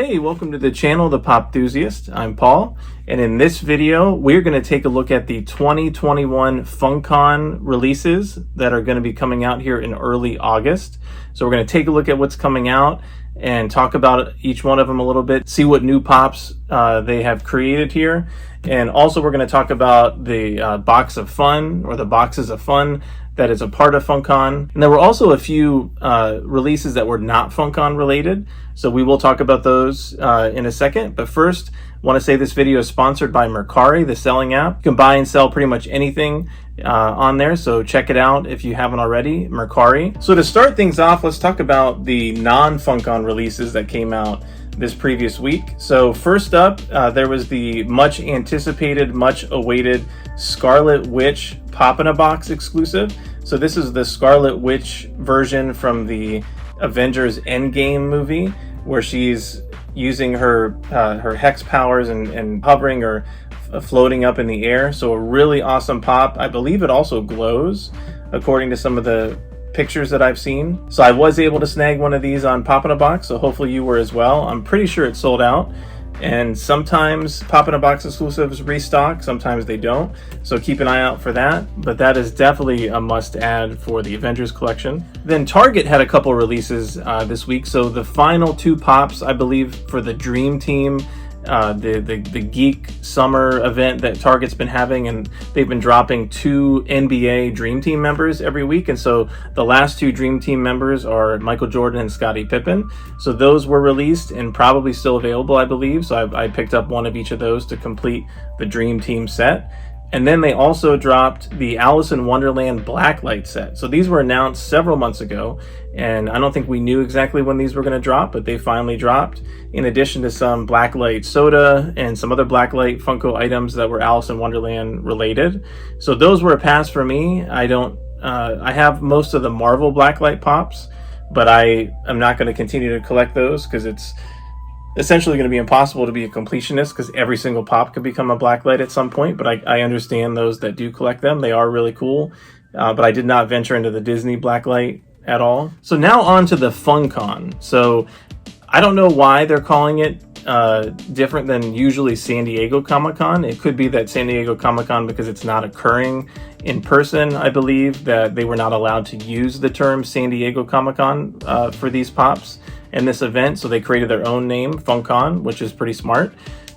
Hey, welcome to the channel, The Pop Enthusiast. I'm Paul, and in this video, we're going to take a look at the 2021 Funkon releases that are going to be coming out here in early August. So we're going to take a look at what's coming out and talk about each one of them a little bit, see what new pops they have created here. And also we're going to talk about the box of fun, or the boxes of fun, that is a part of Funkon. And there were also a few releases that were not Funkon related, so we will talk about those in a second. But first, I want to say this video is sponsored by Mercari, the selling app. You can buy and sell pretty much anything on there, so check it out if you haven't already, Mercari. So to start things off, let's talk about the non-Funkon releases that came out this previous week. So first up, there was the much anticipated, much awaited Scarlet Witch Pop-in-a-Box exclusive. So this is the Scarlet Witch version from the Avengers Endgame movie, where she's using her hex powers and hovering or floating up in the air. So a really awesome pop. I believe it also glows, according to some of the pictures that I've seen. So I was able to snag one of these on Pop-in-a-Box, so hopefully you were as well. I'm pretty sure it's sold out, and sometimes Pop-in-a-Box exclusives restock, sometimes they don't, so keep an eye out for that. But that is definitely a must-add for the Avengers collection. Then Target had a couple releases this week. So the final two pops, I believe, for the Dream Team, the Geek Summer event that Target's been having, and they've been dropping 2 NBA Dream Team members every week. And so the last 2 Dream Team members are Michael Jordan and Scottie Pippen. So those were released and probably still available, I believe. So I picked up one of each of those to complete the Dream Team set. And then they also dropped the Alice in Wonderland Blacklight set. So these were announced several months ago, and I don't think we knew exactly when these were going to drop, but they finally dropped, in addition to some Blacklight soda and some other Blacklight Funko items that were Alice in Wonderland related. So those were a pass for me. I have most of the Marvel Blacklight pops, but I am not going to continue to collect those because it's essentially going to be impossible to be a completionist, because every single pop could become a Blacklight at some point. But I understand those that do collect them. They are really cool, but I did not venture into the Disney Blacklight at all. So now on to the Funkon. So I don't know why they're calling it different than usually San Diego Comic-Con. It could be that San Diego Comic-Con, because it's not occurring in person, I believe, that they were not allowed to use the term San Diego Comic-Con for these pops in this event. So they created their own name, Funkon, which is pretty smart.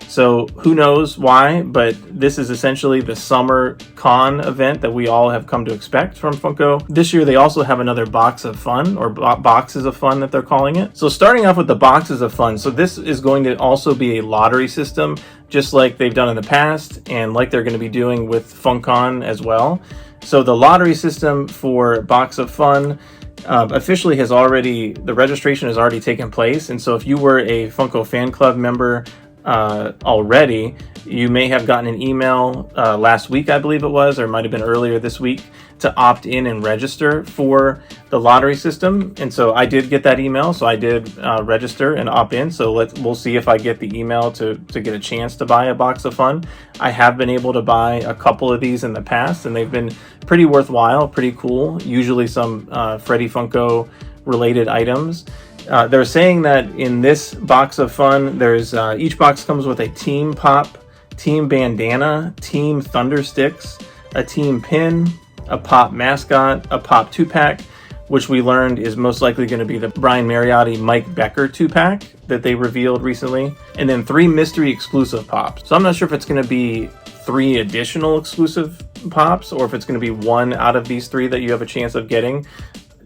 So who knows why, but this is essentially the summer con event that we all have come to expect from Funko. This year they also have another box of fun, or boxes of fun that they're calling it. So starting off with the boxes of fun. So this is going to also be a lottery system, just like they've done in the past, and like they're going to be doing with Funkon as well. So the lottery system for box of fun officially the registration has already taken place. And so if you were a Funko fan club member already, you may have gotten an email last week, I believe it was, or it might have been earlier this week, to opt in and register for the lottery system. And so I did get that email, so I did register and opt in. So we'll see if I get the email to get a chance to buy a box of fun. I have been able to buy a couple of these in the past, and they've been pretty worthwhile, pretty cool. Usually some Freddy Funko related items. They're saying that in this box of fun, there's each box comes with a team pop, team bandana, team thunder sticks, a team pin, a pop mascot, a pop 2-pack, which we learned is most likely going to be the Brian Mariotti Mike Becker 2-pack that they revealed recently, and then 3 mystery exclusive pops. So I'm not sure if it's going to be 3 additional exclusive pops, or if it's going to be one out of these 3 that you have a chance of getting.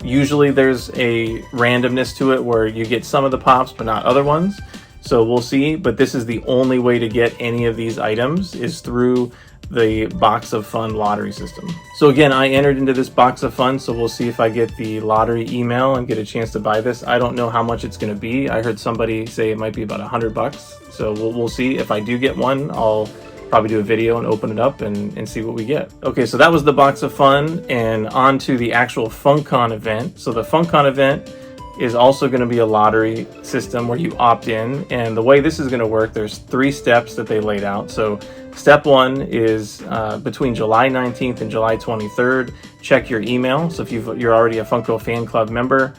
Usually there's a randomness to it where you get some of the pops but not other ones, so we'll see. But this is the only way to get any of these items, is through the box of fun lottery system. So again, I entered into this box of fun, so we'll see if I get the lottery email and get a chance to buy this. I don't know how much it's going to be. I heard somebody say it might be about $100, so we'll see. If I do get one, I'll probably do a video and open it up and see what we get. Okay, so that was the box of fun, and on to the actual Funkon event. So the Funkon event is also going to be a lottery system where you opt in, and the way this is going to work, there's 3 steps that they laid out. So step 1 is between July 19th and July 23rd, check your email. So if you're already a Funko fan club member,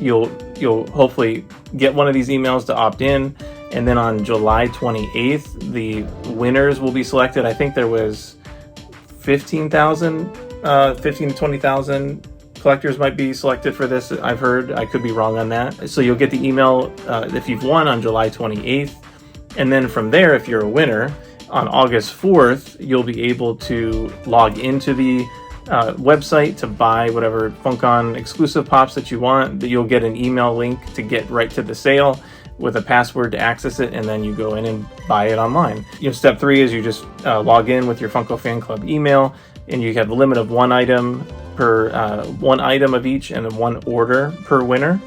you'll hopefully get one of these emails to opt in, and then on July 28th, the winners will be selected. I think there was 15 to 20,000 collectors might be selected for this. I've heard. I could be wrong on that. So you'll get the email if you've won on July 28th. And then from there, if you're a winner, on August 4th, you'll be able to log into the website to buy whatever Funkon exclusive pops that you want. You'll get an email link to get right to the sale with a password to access it, and then you go in and buy it online. Step 3 is you just log in with your Funko Fan Club email, and you have a limit of one item of each and then one order per winner,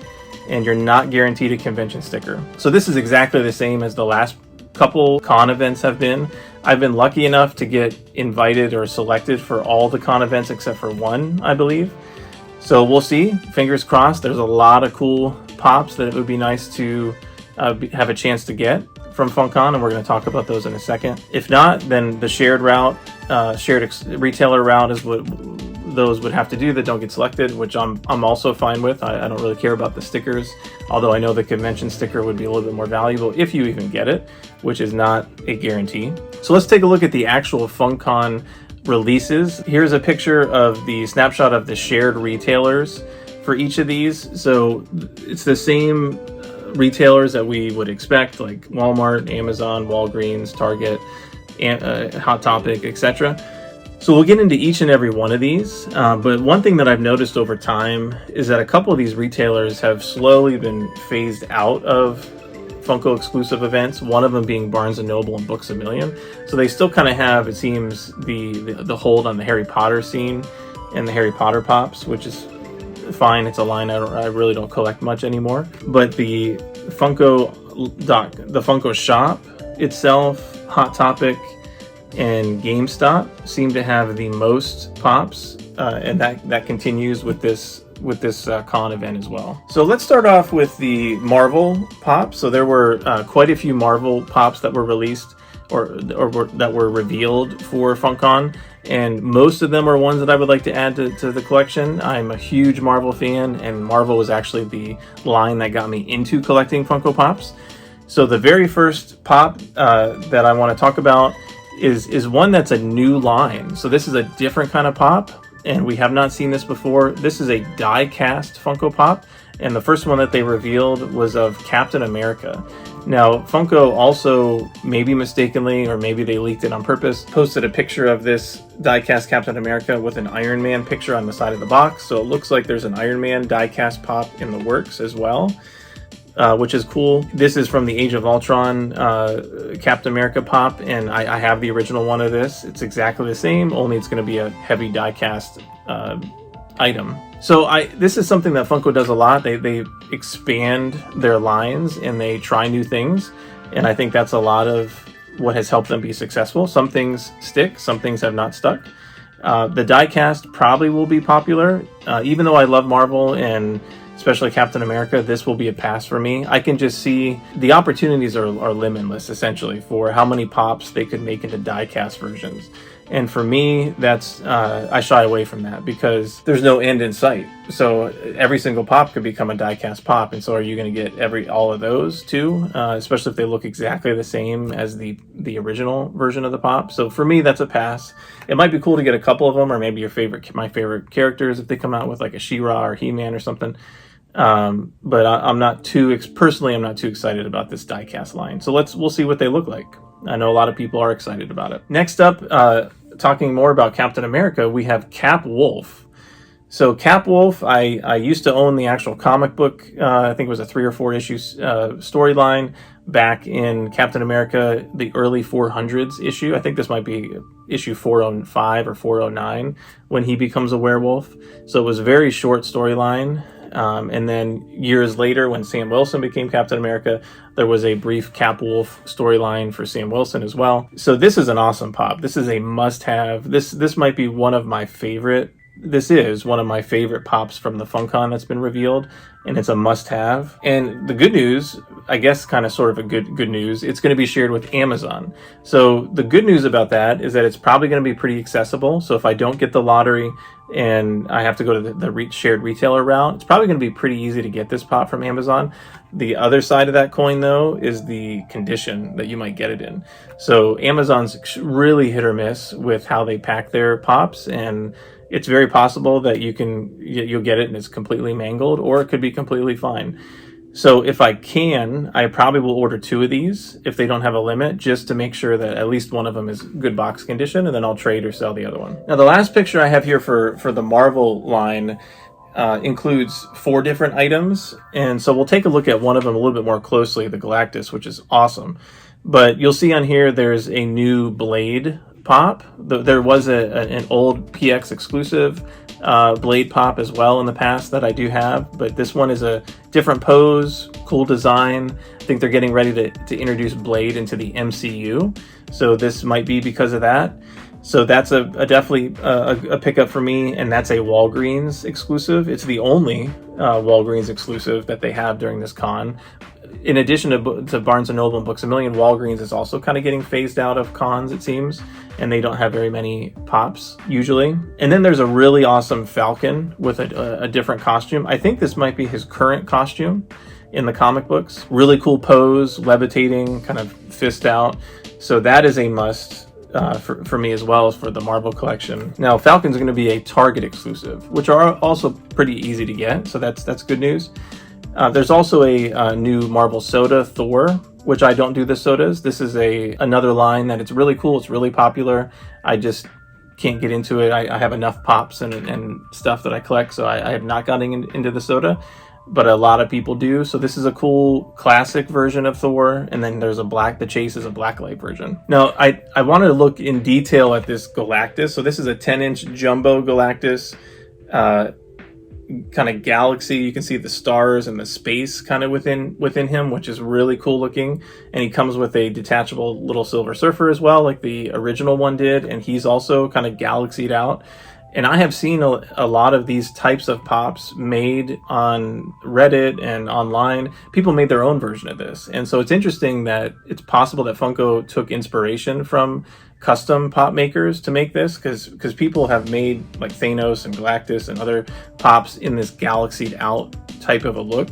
and you're not guaranteed a convention sticker. So this is exactly the same as the last couple con events have been. I've been lucky enough to get invited or selected for all the con events except for one, I believe. So we'll see. Fingers crossed. There's a lot of cool pops that it would be nice to have a chance to get from Funkon, and we're going to talk about those in a second. If not, then the shared route, retailer route is what those would have to do that don't get selected, which I'm also fine with. I don't really care about the stickers, although I know the convention sticker would be a little bit more valuable if you even get it, which is not a guarantee. So let's take a look at the actual Funkon releases. Here's a picture of the snapshot of the shared retailers for each of these. So it's the same retailers that we would expect, like Walmart, Amazon, Walgreens, Target, and Hot Topic, etc. So we'll get into each and every one of these, but one thing that I've noticed over time is that a couple of these retailers have slowly been phased out of Funko exclusive events, one of them being Barnes & Noble and Books A Million. So they still kind of have, it seems, the hold on the Harry Potter scene and the Harry Potter pops, which is fine. It's a line I really don't collect much anymore. But the Funko shop itself, Hot Topic, and GameStop seem to have the most pops, and that continues with this con event as well. So let's start off with the Marvel pops. So there were quite a few Marvel pops that were released or that were revealed for Funkon, and most of them are ones that I would like to add to the collection. I'm a huge Marvel fan, and Marvel was actually the line that got me into collecting Funko Pops. So the very first pop that I want to talk about is one that's a new line. So this is a different kind of pop, and we have not seen this before. This is a die-cast Funko Pop, and the first one that they revealed was of Captain America. Now, Funko also, maybe mistakenly, or maybe they leaked it on purpose, posted a picture of this die-cast Captain America with an Iron Man picture on the side of the box. So it looks like there's an Iron Man die-cast pop in the works as well. Which is cool. This is from the Age of Ultron Captain America pop, and I have the original one of this. It's exactly the same, only it's going to be a heavy die-cast item. So this is something that Funko does a lot. They expand their lines and they try new things, and I think that's a lot of what has helped them be successful. Some things stick, some things have not stuck. The die-cast probably will be popular, even though I love Marvel and especially Captain America. This will be a pass for me. I can just see the opportunities are limitless, essentially, for how many pops they could make into die-cast versions. And for me, that's I shy away from that because there's no end in sight. So every single pop could become a die-cast pop, and so are you going to get all of those too? Especially if they look exactly the same as the original version of the pop. So for me, that's a pass. It might be cool to get a couple of them, or maybe my favorite characters if they come out with like a She-Ra or He-Man or something. But I'm not too excited about this die-cast line. So we'll see what they look like. I know a lot of people are excited about it. Next up, talking more about Captain America, we have Cap Wolf. So Cap Wolf, I used to own the actual comic book. I think it was a 3 or 4 issue storyline back in Captain America, the early 400s issue. I think this might be issue 405 or 409 when he becomes a werewolf. So it was a very short storyline. And then years later, when Sam Wilson became Captain America, there was a brief Cap Wolf storyline for Sam Wilson as well. So this is an awesome pop. This is a must-have. This might be one of my favorite this is one of my favorite pops from the Funkon that's been revealed, and it's a must-have. And the good news, I guess kind of sort of a good news, it's going to be shared with Amazon. So the good news about that is that it's probably going to be pretty accessible. So if I don't get the lottery and I have to go to the shared retailer route, it's probably going to be pretty easy to get this pop from Amazon. The other side of that coin, though, is the condition that you might get it in. So Amazon's really hit or miss with how they pack their pops, and it's very possible that you'll get it and it's completely mangled, or it could be completely fine. So if I can, I probably will order 2 of these if they don't have a limit, just to make sure that at least one of them is good box condition, and then I'll trade or sell the other one. Now, the last picture I have here for the Marvel line includes 4 different items, and so we'll take a look at one of them a little bit more closely, the Galactus, which is awesome. But you'll see on here there's a new Blade pop. There was an old PX exclusive Blade pop as well in the past that I do have, but this one is a different pose, cool design. I think they're getting ready to introduce Blade into the MCU, so this might be because of that. So that's definitely a pickup for me, and that's a Walgreens exclusive. It's the only Walgreens exclusive that they have during this con. In addition to Barnes & Noble and Books A Million, Walgreens is also kind of getting phased out of cons, it seems, and they don't have very many pops usually. And then there's a really awesome Falcon with a different costume. I think this might be his current costume in the comic books. Really cool pose, levitating, kind of fist out. So that is a must for me as well as for the Marvel collection. Now, Falcon's going to be a Target exclusive, which are also pretty easy to get, so that's good news. There's also a new Marvel soda, Thor, which I don't do the sodas. This is another line that it's really cool. It's really popular. I just can't get into it. I have enough pops and stuff that I collect, so I have not gotten into the soda, but a lot of people do. So this is a cool classic version of Thor, and then there's the Chase is a blacklight version. Now, I wanted to look in detail at this Galactus. So this is a 10-inch jumbo Galactus, kind of galaxy. You can see the stars and the space kind of within him, which is really cool looking. And he comes with a detachable little Silver Surfer as well, like the original one did, and he's also kind of galaxied out. And I have seen a lot of these types of pops made on Reddit and online. People made their own version of this. And so it's interesting that it's possible that Funko took inspiration from custom pop makers to make this, because people have made like Thanos and Galactus and other pops in this galaxied out type of a look.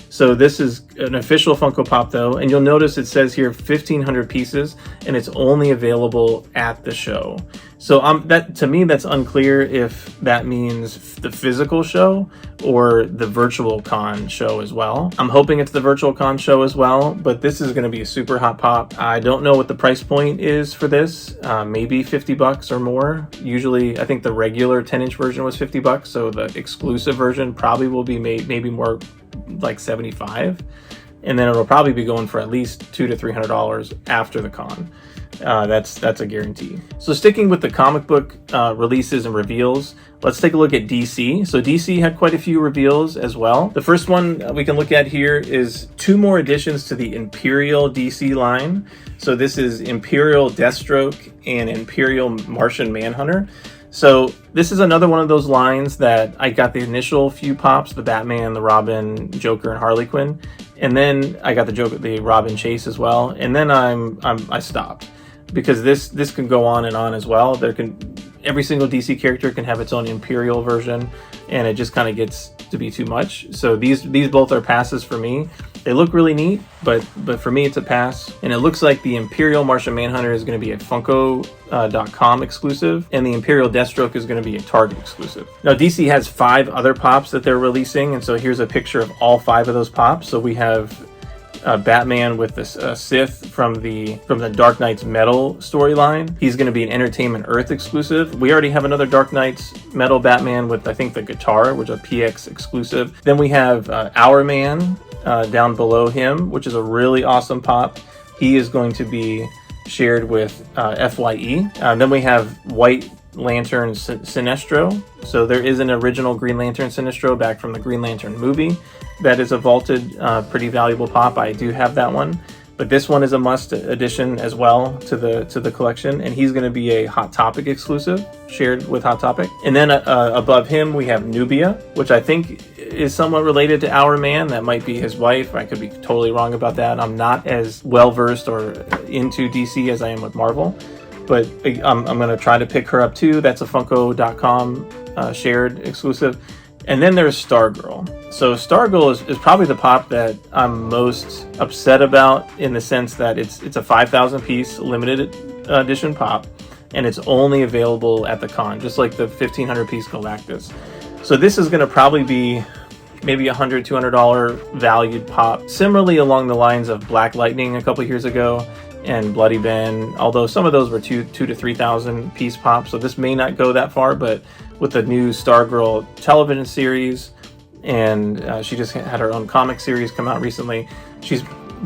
So this is an official Funko Pop though, and you'll notice it says here 1,500 pieces, and it's only available at the show. So to me, that's unclear if that means the physical show or the virtual con show as well. I'm hoping it's the virtual con show as well, but this is going to be a super hot pop. I don't know what the price point is for this, maybe $50 or more. Usually, I think the regular 10-inch version was $50, so the exclusive version probably will be maybe more like $75, and then it'll probably be going for at least $200 to $300 after the con. That's a guarantee. So sticking with the comic book releases and reveals, let's take a look at DC. So DC had quite a few reveals as well. The first one we can look at here is 2 more additions to the Imperial DC line. So this is Imperial Deathstroke and Imperial Martian Manhunter. So this is another one of those lines that I got the initial few pops, the Batman, the Robin, Joker, and Harley Quinn, and then I got the Robin Chase as well, and then I stopped, because this can go on and on as well. Every single DC character can have its own Imperial version, and it just kind of gets to be too much. So these both are passes for me. They look really neat, but for me it's a pass. And it looks like the Imperial Martian Manhunter is going to be a Funko.com exclusive, and the Imperial Deathstroke is going to be a Target exclusive. Now DC has 5 other pops that they're releasing, and so here's a picture of all 5 of those pops. So we have Batman with this Sith from the Dark Knight's Metal storyline. He's going to be an Entertainment Earth exclusive. We already have another Dark Knight's Metal Batman with, I think, the guitar, which is a PX exclusive. Then we have Our Man down below him, which is a really awesome pop. He is going to be shared with FYE. Then we have White Lantern Sinestro. So there is an original Green Lantern Sinestro back from the Green Lantern movie. That is a vaulted, pretty valuable pop. I do have that one. but this one is a must addition as well to the collection, and he's going to be a Hot Topic exclusive, shared with Hot Topic. And then above him we have Nubia, which I think is somewhat related to Our Man. That might be his wife. I could be totally wrong about that. I'm not as well versed or into DC as I am with Marvel, but I'm going to try to pick her up too. That's a Funko.com shared exclusive. And then there's Stargirl. So Stargirl is probably the pop that I'm most upset about, in the sense that it's a 5,000 piece limited edition pop, and it's only available at the con, just like the 1,500 piece Galactus. So this is going to probably be maybe $100, $200 valued pop, similarly along the lines of Black Lightning a couple years ago and Bloody Ben, although some of those were 2,000 to 3,000 piece pops. So this may not go that far, but with the new Stargirl television series, and she just had her own comic series come out recently, she's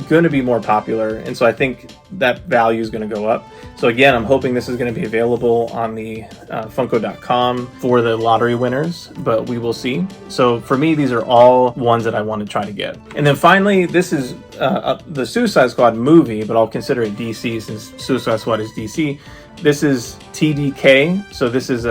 going to be more popular, and so I think that value is going to go up. So again, I'm hoping this is going to be available on the Funko.com for the lottery winners, but we will see. So for me, these are all ones that I want to try to get. And then finally, this is the Suicide Squad movie, but I'll consider it DC since Suicide Squad is DC. This is TDK. So this is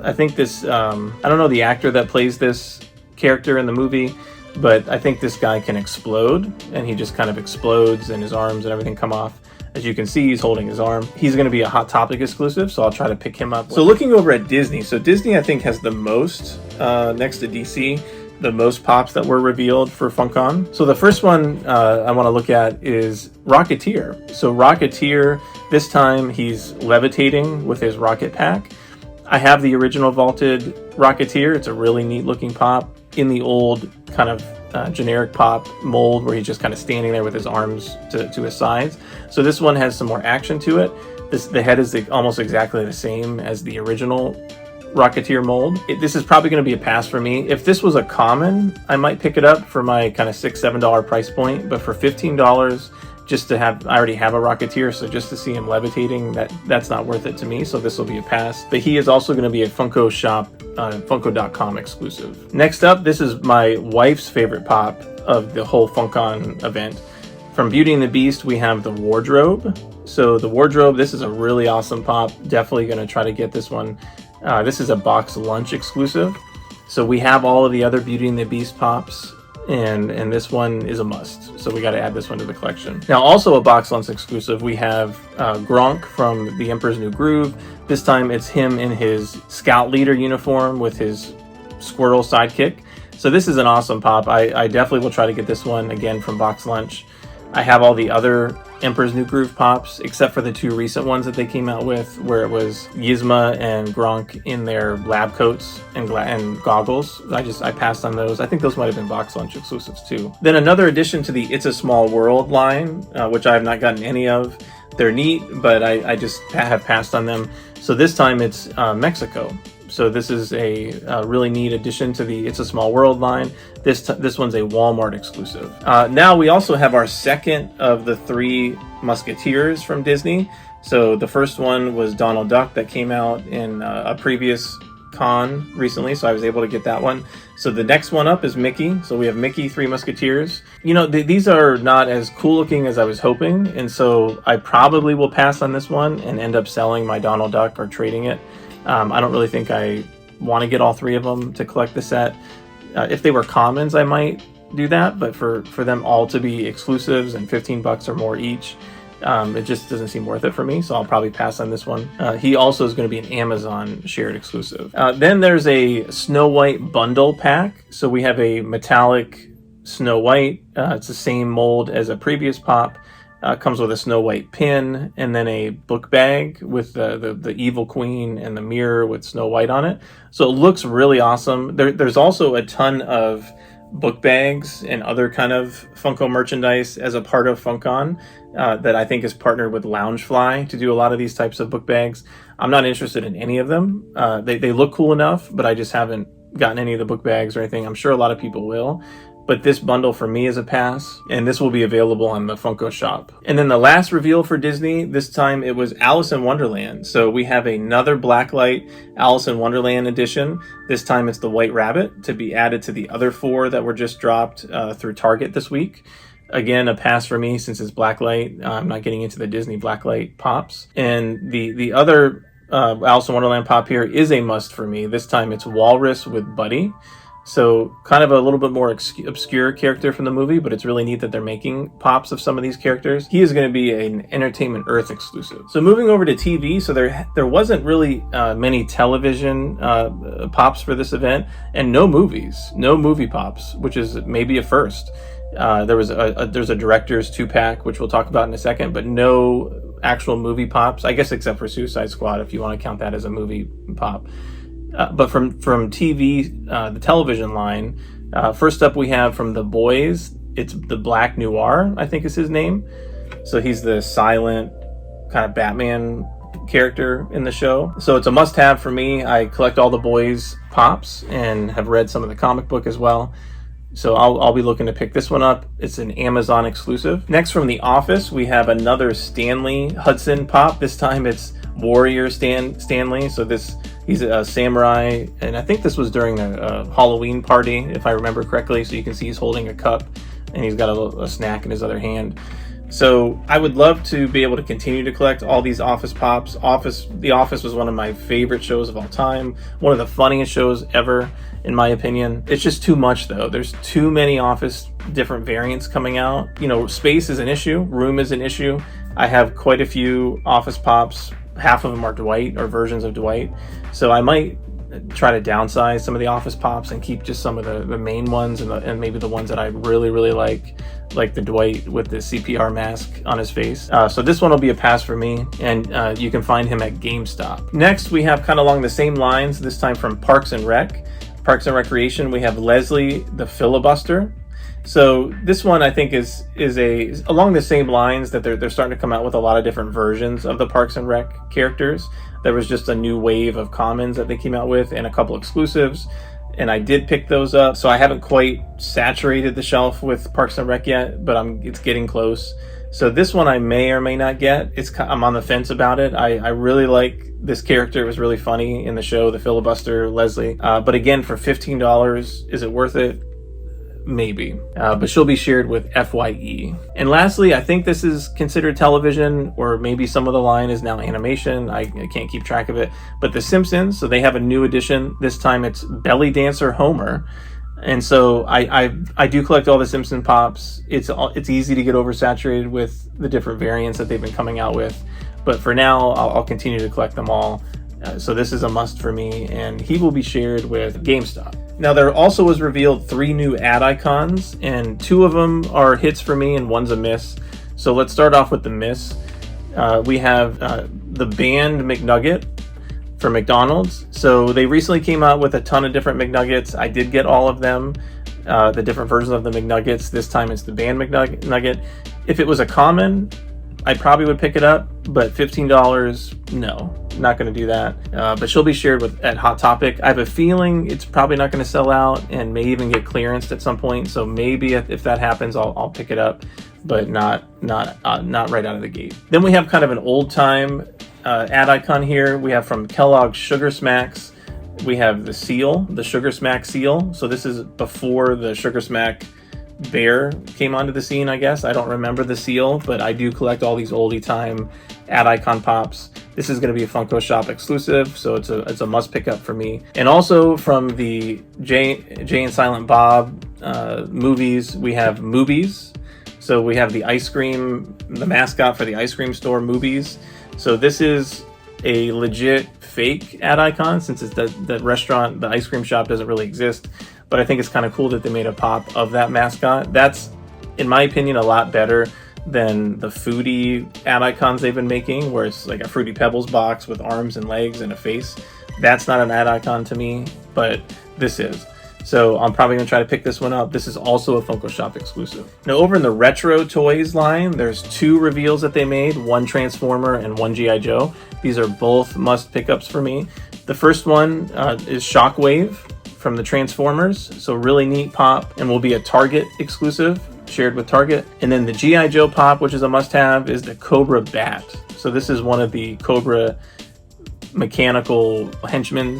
I think this, I don't know the actor that plays this character in the movie, but I think this guy can explode, and he just kind of explodes and his arms and everything come off. As you can see, he's holding his arm. He's going to be a Hot Topic exclusive, so I'll try to pick him up. So looking over at Disney, so Disney I think has the most, next to DC, the most pops that were revealed for FunCon. So the first one I want to look at is Rocketeer. So Rocketeer, this time he's levitating with his rocket pack. I have the original vaulted Rocketeer. It's a really neat looking pop in the old kind of generic pop mold where he's just kind of standing there with his arms to his sides. So this one has some more action to it. The head is almost exactly the same as the original Rocketeer mold. This is probably going to be a pass for me. If this was a common, I might pick it up for my kind of $6, $7 price point, but for $15, just to have, I already have a Rocketeer, so just to see him levitating, that's not worth it to me, so this will be a pass. But he is also going to be a Funko Shop, Funko.com exclusive. Next up, this is my wife's favorite pop of the whole FunCon event. From Beauty and the Beast, we have the Wardrobe. So the Wardrobe, this is a really awesome pop. Definitely going to try to get this one. This is a box lunch exclusive. So we have all of the other Beauty and the Beast pops, and this one is a must. So we got to add this one to the collection. Now, also a box lunch exclusive, we have Gronk from The Emperor's New Groove. This time it's him in his scout leader uniform with his squirrel sidekick. So this is an awesome pop. I definitely will try to get this one again from box lunch. I have all the other Emperor's New Groove pops, except for the two recent ones that they came out with, where it was Yzma and Gronk in their lab coats and goggles. I passed on those. I think those might have been box lunch exclusives too. Then another addition to the It's a Small World line, which I have not gotten any of. They're neat, but I just have passed on them. So this time it's Mexico. So this is a really neat addition to the It's a Small World line. This one's a Walmart exclusive. Now we also have our second of the three Musketeers from Disney. So the first one was Donald Duck that came out in a previous con recently, so I was able to get that one. So the next one up is Mickey. So we have Mickey, Three Musketeers. You know, these are not as cool looking as I was hoping, and so I probably will pass on this one and end up selling my Donald Duck or trading it. I don't really think I want to get all three of them to collect the set. If they were commons, I might do that, but for them all to be exclusives and $15 or more each, it just doesn't seem worth it for me, so I'll probably pass on this one. He also is going to be an Amazon shared exclusive. Then there's a Snow White bundle pack. So we have a metallic Snow White. It's the same mold as a previous pop. Comes with a Snow White pin and then a book bag with the Evil Queen and the mirror with Snow White on it. So it looks really awesome. There's also a ton of book bags and other kind of Funko merchandise as a part of FunCon that I think is partnered with Loungefly to do a lot of these types of book bags. I'm not interested in any of them. They look cool enough, but I just haven't gotten any of the book bags or anything. I'm sure a lot of people will. But this bundle for me is a pass, and this will be available on the Funko Shop. And then the last reveal for Disney, this time it was Alice in Wonderland. So we have another Blacklight Alice in Wonderland edition. This time it's the White Rabbit to be added to the other four that were just dropped through Target this week. Again, a pass for me since it's blacklight. I'm not getting into the Disney blacklight pops. And the other Alice in Wonderland pop here is a must for me. This time it's Walrus with Buddy. So kind of a little bit more obscure character from the movie, but it's really neat that they're making pops of some of these characters. He is going to be an Entertainment Earth exclusive. So moving over to TV, so there wasn't really many television pops for this event, and no movies, no movie pops, which is maybe a first. There's a director's 2-pack, which we'll talk about in a second, but no actual movie pops, I guess, except for Suicide Squad, if you want to count that as a movie pop. But from TV, the television line, first up we have from The Boys, it's the Black Noir, I think is his name. So he's the silent kind of Batman character in the show. So it's a must-have for me. I collect all The Boys pops and have read some of the comic book as well. So I'll be looking to pick this one up. It's an Amazon exclusive. Next, from The Office, we have another Stanley Hudson pop. This time it's Warrior Stanley. So he's a samurai, and I think this was during a Halloween party, if I remember correctly. So you can see he's holding a cup, and he's got a snack in his other hand. So I would love to be able to continue to collect all these Office pops. The Office was one of my favorite shows of all time, one of the funniest shows ever, in my opinion. It's just too much, though. There's too many Office different variants coming out. You know, space is an issue, room is an issue. I have quite a few Office pops. Half of them are Dwight, or versions of Dwight. So I might try to downsize some of the Office pops and keep just some of the main ones and maybe the ones that I really, really like the Dwight with the CPR mask on his face. So this one will be a pass for me, and you can find him at GameStop. Next, we have kind of along the same lines, this time from Parks and Recreation, we have Leslie the Filibuster. So this one I think is along the same lines that they're starting to come out with a lot of different versions of the Parks and Rec characters. There was just a new wave of commons that they came out with and a couple exclusives, and I did pick those up. So I haven't quite saturated the shelf with Parks and Rec yet, but it's getting close. So this one I may or may not get. I'm on the fence about it. I really like this character. It was really funny in the show, the Filibuster Leslie. But again, for $15, is it worth it? Maybe, but she'll be shared with FYE. And lastly, I think this is considered television, or maybe some of the line is now animation. I can't keep track of it. But The Simpsons, so they have a new edition. This time it's Belly Dancer Homer. And so I do collect all the Simpson pops. It's easy to get oversaturated with the different variants that they've been coming out with. But for now, I'll continue to collect them all. So this is a must for me, and he will be shared with GameStop. Now, there also was revealed 3 new ad icons, and 2 of them are hits for me and one's a miss. So let's start off with the miss. We have the banned McNugget for McDonald's. So they recently came out with a ton of different McNuggets. I did get all of them, the different versions of the McNuggets. This time it's the banned McNugget. If it was a common, I probably would pick it up, but $15, no, not going to do that. But she'll be shared at Hot Topic. I have a feeling it's probably not going to sell out and may even get clearanced at some point. So maybe if that happens, I'll pick it up, but not right out of the gate. Then we have kind of an old time ad icon here. We have from Kellogg's Sugar Smacks. We have the seal, the Sugar Smack seal. So this is before the Sugar Smack bear came onto the scene, I guess. I don't remember the seal, but I do collect all these oldie time ad icon pops. This is going to be a Funko Shop exclusive, so it's a must pick up for me. And also from the Jay and Silent Bob movies, we have Moobies. So we have the ice cream, the mascot for the ice cream store, Moobies. So this is a legit fake ad icon, since it's the restaurant, the ice cream shop doesn't really exist. But I think it's kind of cool that they made a pop of that mascot. That's, in my opinion, a lot better than the foodie ad icons they've been making, where it's like a Fruity Pebbles box with arms and legs and a face. That's not an ad icon to me, but this is. So I'm probably going to try to pick this one up. This is also a Funko Shop exclusive. Now, over in the Retro Toys line, there's 2 reveals that they made, one Transformer and one G.I. Joe. These are both must pickups for me. The first one is Shockwave from the Transformers, so really neat pop, and will be a Target exclusive, shared with Target. And then the G.I. Joe pop, which is a must-have, is the Cobra Bat. So this is one of the Cobra mechanical henchmen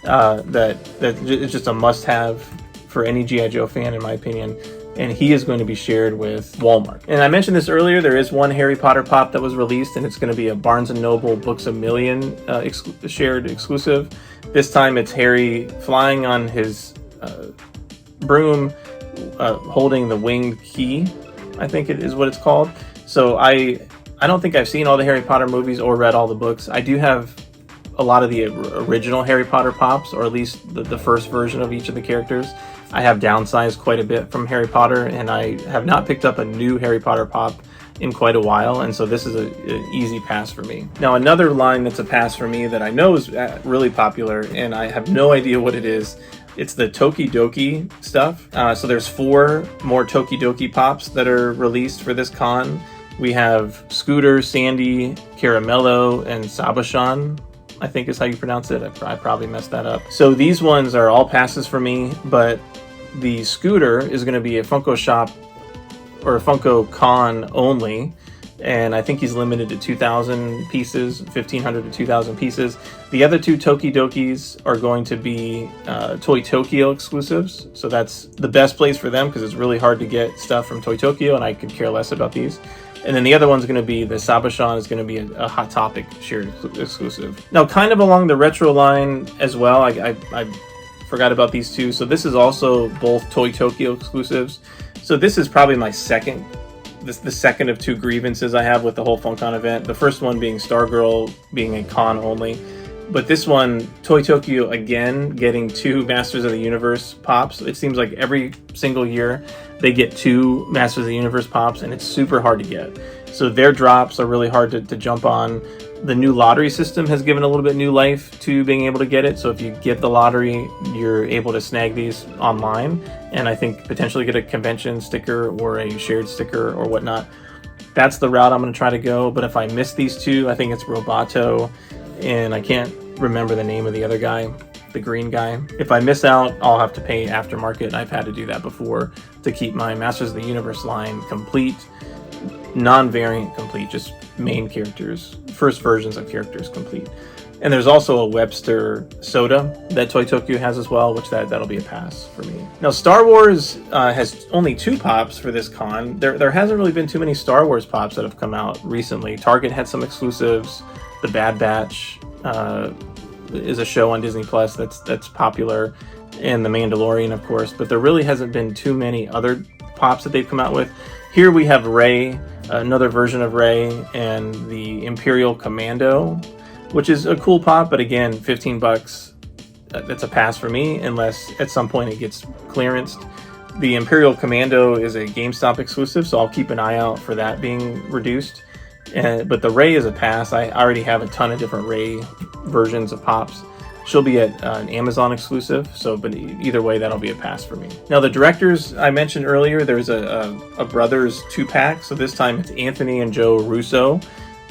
that is just a must-have for any G.I. Joe fan, in my opinion. and he is going to be shared with Walmart. And I mentioned this earlier, there is one Harry Potter pop that was released, and it's going to be a Barnes & Noble Books A Million shared exclusive. This time it's Harry flying on his broom, holding the winged key, I think it is what it's called. So I don't think I've seen all the Harry Potter movies or read all the books. I do have a lot of the original Harry Potter pops, or at least the first version of each of the characters. I have downsized quite a bit from Harry Potter, and I have not picked up a new Harry Potter pop in quite a while, and so this is an easy pass for me. Now, another line that's a pass for me that I know is really popular, and I have no idea what it is. It's the Tokidoki stuff. So there's 4 more Tokidoki pops that are released for this con. We have Scooter, Sandy, Caramello, and Sabachan, I think is how you pronounce it. I probably messed that up. So these ones are all passes for me, but the Scooter is going to be a Funko Shop or a Funko Con only, and I think he's limited to 2,000 pieces, 1,500 to 2,000 pieces. The other 2 Tokidokis are going to be Toy Tokyo exclusives, so that's the best place for them because it's really hard to get stuff from Toy Tokyo, and I could care less about these. And then the other one's going to be, the Sabachan is going to be a Hot Topic shared exclusive. Now, kind of along the retro line as well, I forgot about these 2. So this is also both Toy Tokyo exclusives. So this is probably my second, the second of 2 grievances I have with the whole FunCon event. The first one being Stargirl being a con only. But this one, Toy Tokyo again getting 2 Masters of the Universe pops. It seems like every single year they get 2 Masters of the Universe pops, and it's super hard to get. So their drops are really hard to jump on. The new lottery system has given a little bit new life to being able to get it. So if you get the lottery, you're able to snag these online, and I think potentially get a convention sticker or a shared sticker or whatnot. That's the route I'm going to try to go. But if I miss these 2, I think it's Roboto, and I can't remember the name of the other guy, the green guy. If I miss out, I'll have to pay aftermarket. I've had to do that before to keep my Masters of the Universe line complete, non-variant complete, just main characters, first versions of characters complete. And there's also a Webster soda that Toy Tokyo has as well, which that'll be a pass for me. Now, Star Wars has only 2 pops for this con. There hasn't really been too many Star Wars pops that have come out recently. Target had some exclusives. The Bad Batch is a show on Disney Plus that's popular, and The Mandalorian, of course. But there really hasn't been too many other pops that they've come out with. Here we have Rey, another version of Rey, and the Imperial Commando, which is a cool pop, but again, 15 bucks. That's a pass for me, unless at some point it gets clearanced. The Imperial Commando is a GameStop exclusive, so I'll keep an eye out for that being reduced. But the Rey is a pass. I already have a ton of different Rey versions of pops. She'll be at an Amazon exclusive, but either way, that'll be a pass for me. Now, the directors I mentioned earlier, there's a Brothers 2-pack. So this time it's Anthony and Joe Russo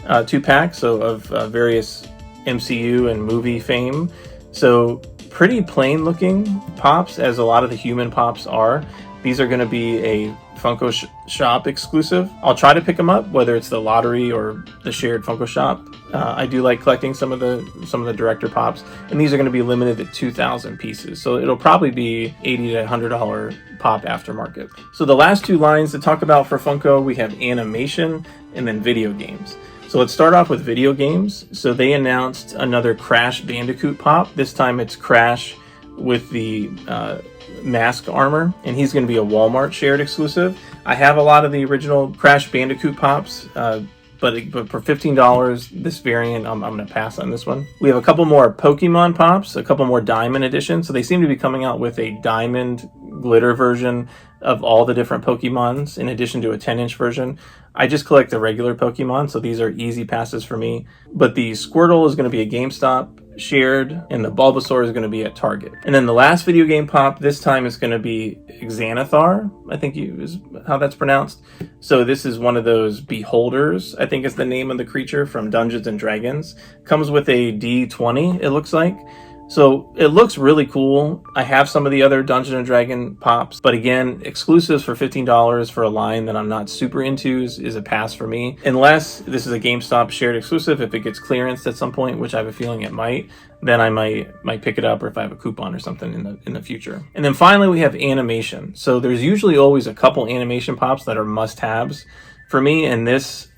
2-pack, so of various MCU and movie fame. So pretty plain looking pops, as a lot of the human pops are. These are going to be a Funko Shop exclusive. I'll try to pick them up, whether it's the lottery or the shared Funko Shop. I do like collecting some of the director pops, and these are going to be limited to 2,000 pieces. So it'll probably be $80 to $100 pop aftermarket. So the last 2 lines to talk about for Funko, we have animation and then video games. So let's start off with video games. So they announced another Crash Bandicoot pop. This time it's Crash with the mask armor, and he's going to be a Walmart shared exclusive. I have a lot of the original Crash Bandicoot pops, but for $15, this variant, I'm going to pass on this one. We have a couple more Pokemon pops, a couple more Diamond editions. So they seem to be coming out with a Diamond glitter version of all the different Pokemons, in addition to a 10-inch version. I just collect the regular Pokemon, so these are easy passes for me. But the Squirtle is going to be a GameStop shared, and the Bulbasaur is going to be at Target. And then the last video game pop, this time is going to be Xanathar, I think is how that's pronounced. So this is one of those beholders, I think is the name of the creature from Dungeons and Dragons. Comes with a D20, it looks like. So it looks really cool. I have some of the other Dungeons & Dragon Pops, but again, exclusives for $15 for a line that I'm not super into is a pass for me. Unless this is a GameStop shared exclusive, if it gets clearanced at some point, which I have a feeling it might, then I might pick it up, or if I have a coupon or something in the future. And then finally we have animation. So there's usually always a couple animation pops that are must-haves for me, and this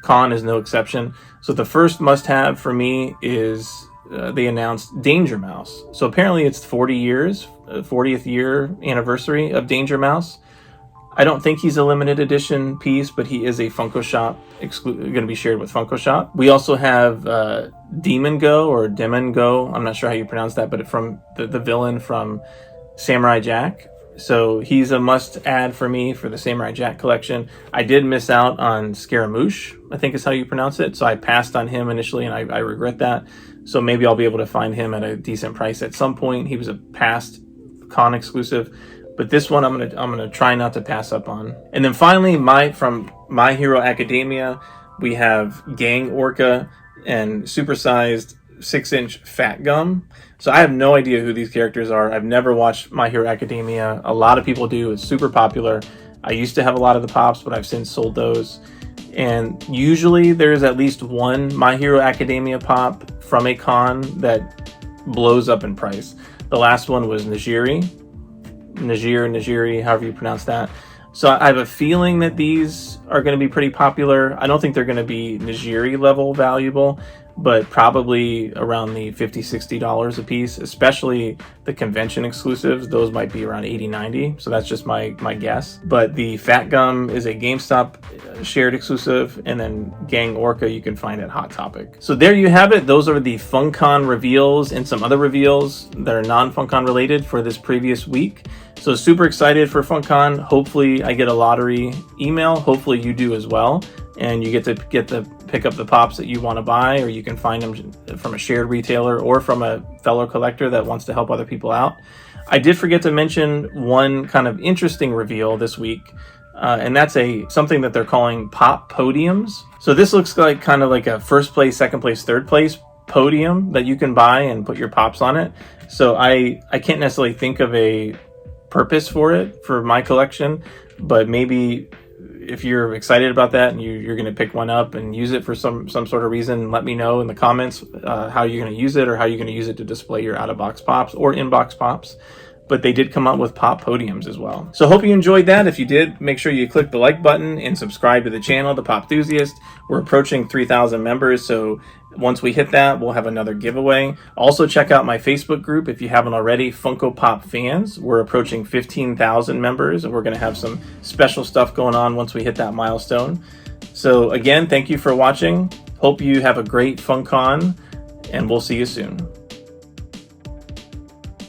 con is no exception. So the first must-have for me is they announced Danger Mouse. So apparently it's 40 years, 40th year anniversary of Danger Mouse. I don't think he's a limited edition piece, but he is a Funko Shop, going to be shared with Funko Shop. We also have Demon Go, or Demon Go, I'm not sure how you pronounce that, but from the villain from Samurai Jack. So he's a must-add for me for the Samurai Jack collection. I did miss out on Scaramouche, I think is how you pronounce it. So I passed on him initially, and I regret that. So maybe I'll be able to find him at a decent price at some point. He was a past con exclusive, but this one I'm gonna try not to pass up on. And then finally, from My Hero Academia, we have Gang Orca and supersized 6-inch Fat Gum. So I have no idea who these characters are. I've never watched My Hero Academia. A lot of people do. It's super popular. I used to have a lot of the pops, but I've since sold those. And usually there's at least one My Hero Academia pop from a con that blows up in price. The last one was Nigiri, however you pronounce that. So I have a feeling that these are going to be pretty popular. I don't think they're going to be Nigiri level valuable, but probably around the $50-$60 a piece, especially the convention exclusives. Those might be around $80-$90, so that's just my guess. But the Fat Gum is a GameStop shared exclusive, and then Gang Orca you can find at Hot Topic. So there you have it. Those are the Funkon reveals and some other reveals that are non-Funkon related for this previous week. So super excited for Funkon. Hopefully I get a lottery email. Hopefully you do as well, and you get to pick up the pops that you want to buy, or you can find them from a shared retailer or from a fellow collector that wants to help other people out. I did forget to mention one kind of interesting reveal this week, and that's something that they're calling pop podiums. So this looks like kind of like a first place, second place, third place podium that you can buy and put your pops on it. So I can't necessarily think of a purpose for it for my collection, but maybe if you're excited about that and you're going to pick one up and use it for some sort of reason, let me know in the comments how you're going to use it, or how you're going to use it to display your out-of-box pops or in-box pops. But they did come out with pop podiums as well. So hope you enjoyed that. If you did, make sure you click the like button and subscribe to the channel, The Pop Enthusiast. We're approaching 3,000 members, so once we hit that, we'll have another giveaway. Also check out my Facebook group if you haven't already, Funko Pop Fans. We're approaching 15,000 members, and we're going to have some special stuff going on once we hit that milestone. So again, thank you for watching. Hope you have a great FunCon, and we'll see you soon.